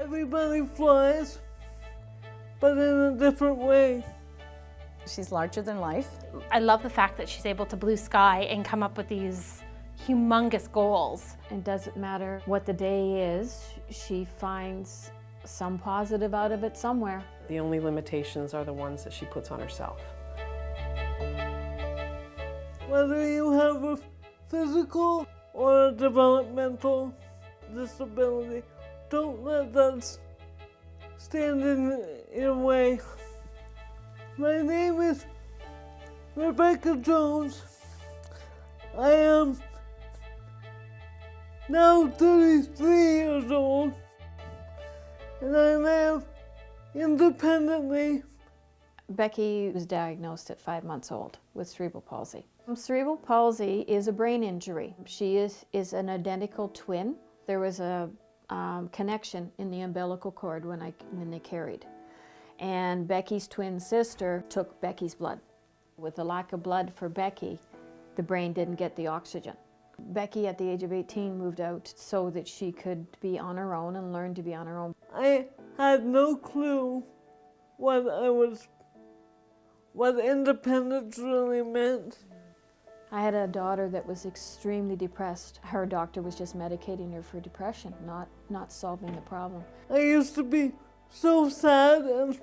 Everybody flies, but in a different way. She's larger than life. I love the fact that she's able to blue sky and come up with these humongous goals. It doesn't matter what the day is, she finds some positive out of it somewhere. The only limitations are the ones that she puts on herself. Whether you have a physical or a developmental disability, don't let that stand in your way. My name is Rebecca Jones. I am now 33 years old, and I live independently. Becky was diagnosed at 5 months old with cerebral palsy. Cerebral palsy is a brain injury. She is an identical twin. There was a connection in the umbilical cord when they carried. And Becky's twin sister took Becky's blood. With the lack of blood for Becky, the brain didn't get the oxygen. Becky, at the age of 18, moved out so that she could be on her own and learn to be on her own. I had no clue what independence really meant. I had a daughter that was extremely depressed. Her doctor was just medicating her for depression, not solving the problem. I used to be so sad and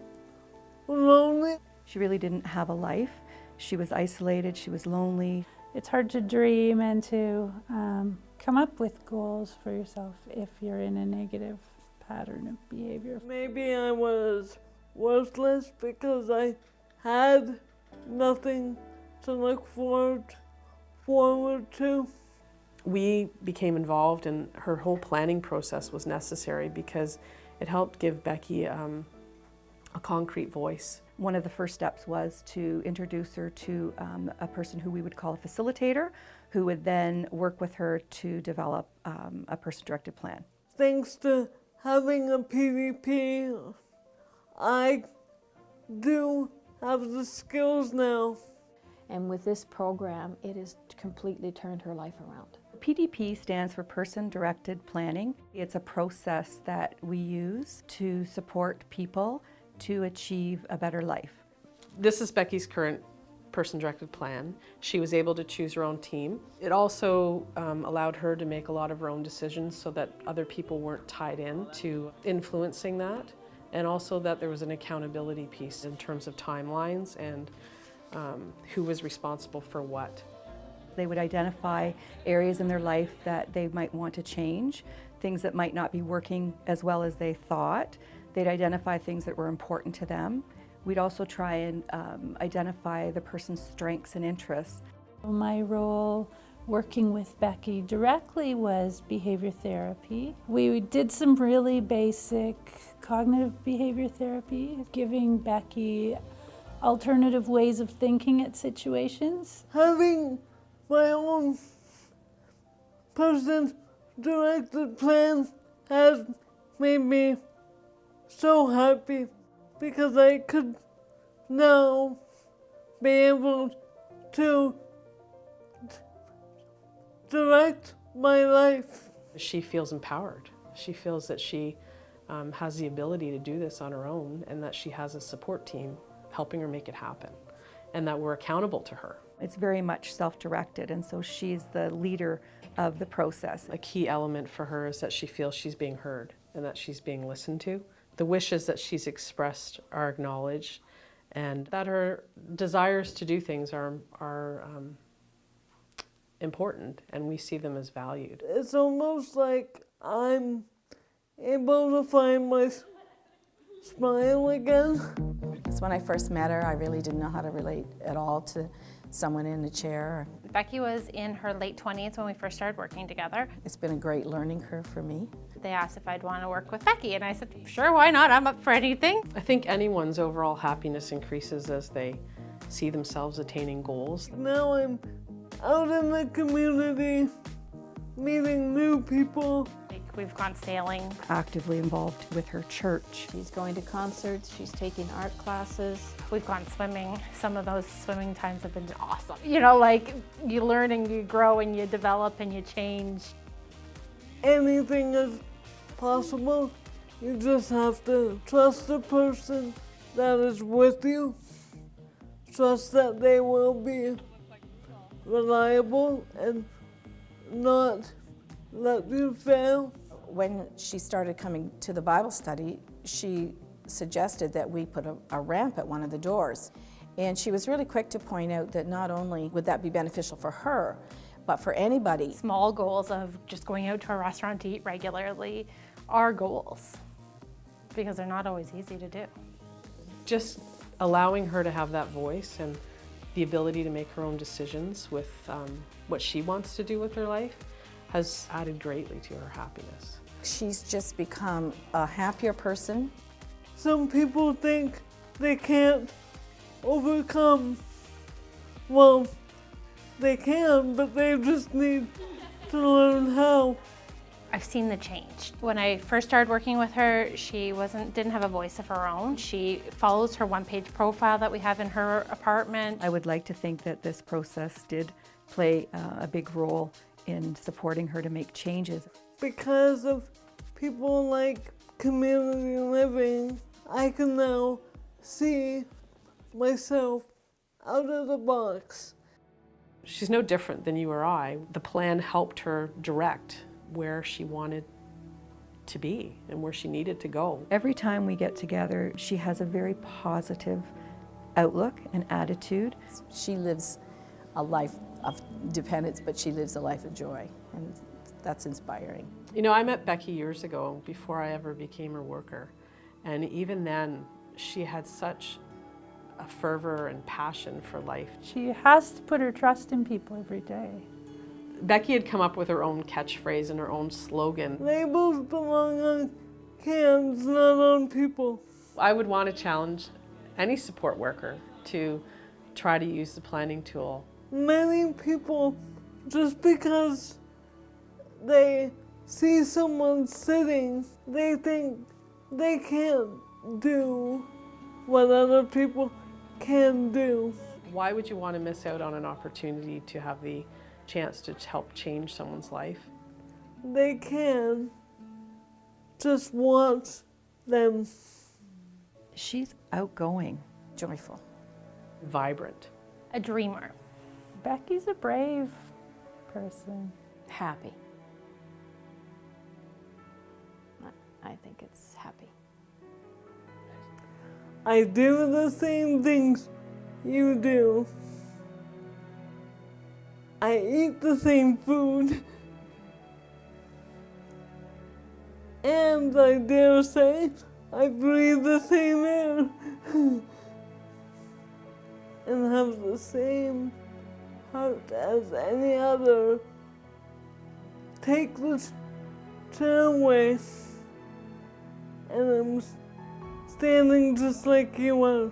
lonely. She really didn't have a life. She was isolated, she was lonely. It's hard to dream and to come up with goals for yourself if you're in a negative pattern of behavior. Maybe I was worthless because I had nothing to look forward to. We became involved, and her whole planning process was necessary because it helped give Becky a concrete voice. One of the first steps was to introduce her to a person who we would call a facilitator, who would then work with her to develop a person-directed plan. Thanks to having a PDP, I do have the skills now. And with this program, it has completely turned her life around. PDP stands for Person-Directed Planning. It's a process that we use to support people to achieve a better life. This is Becky's current person-directed plan. She was able to choose her own team. It also allowed her to make a lot of her own decisions so that other people weren't tied in to influencing that, and also that there was an accountability piece in terms of timelines and who was responsible for what. They would identify areas in their life that they might want to change, things that might not be working as well as they thought. They'd identify things that were important to them. We'd also try and identify the person's strengths and interests. My role working with Becky directly was behavior therapy. We did some really basic cognitive behavior therapy, giving Becky alternative ways of thinking at situations. Having my own person-directed plan has made me so happy because I could now be able to direct my life. She feels empowered. She feels that she has the ability to do this on her own, and that she has a support team helping her make it happen, and that we're accountable to her. It's very much self-directed, and so she's the leader of the process. A key element for her is that she feels she's being heard and that she's being listened to. The wishes that she's expressed are acknowledged, and that her desires to do things are important, and we see them as valued. It's almost like I'm able to find my smile again. So when I first met her, I really didn't know how to relate at all to someone in a chair. Becky was in her late 20s when we first started working together. It's been a great learning curve for me. They asked if I'd want to work with Becky, and I said, sure, why not? I'm up for anything. I think anyone's overall happiness increases as they see themselves attaining goals. Now I'm out in the community, meeting new people. We've gone sailing. Actively involved with her church. She's going to concerts, she's taking art classes. We've gone swimming. Some of those swimming times have been awesome. You know, like you learn and you grow and you develop and you change. Anything is possible You just have to trust the person that is with you. Trust that they will be reliable and not let you fail. When she started coming to the Bible study, she suggested that we put a ramp at one of the doors. And she was really quick to point out that not only would that be beneficial for her, but for anybody. Small goals of just going out to a restaurant to eat regularly are goals because they're not always easy to do. Just allowing her to have that voice and the ability to make her own decisions with what she wants to do with her life has added greatly to her happiness. She's just become a happier person. Some people think they can't overcome. Well, they can, but they just need to learn how. I've seen the change. When I first started working with her, she didn't have a voice of her own. She follows her one-page profile that we have in her apartment. I would like to think that this process did play a big role in supporting her to make changes. Because of people like community living, I can now see myself out of the box. She's no different than you or I. The plan helped her direct where she wanted to be and where she needed to go. Every time we get together, she has a very positive outlook and attitude. She lives a life of dependence, but she lives a life of joy, and that's inspiring. You know, I met Becky years ago before I ever became her worker, and even then she had such a fervor and passion for life. She has to put her trust in people every day. Becky had come up with her own catchphrase and her own slogan. Labels belong on cans, not on people. I would want to challenge any support worker to try to use the planning tool. Many people, just because they see someone sitting, they think they can't do what other people can do. Why would you want to miss out on an opportunity to have the chance to help change someone's life? They can. Just watch them. She's outgoing. Joyful. Vibrant. A dreamer. Becky's a brave person. Happy. I think it's happy. I do the same things you do. I eat the same food. And I dare say, I breathe the same air. And have the same heart as any other. Take the chair away. And I'm standing just like you are.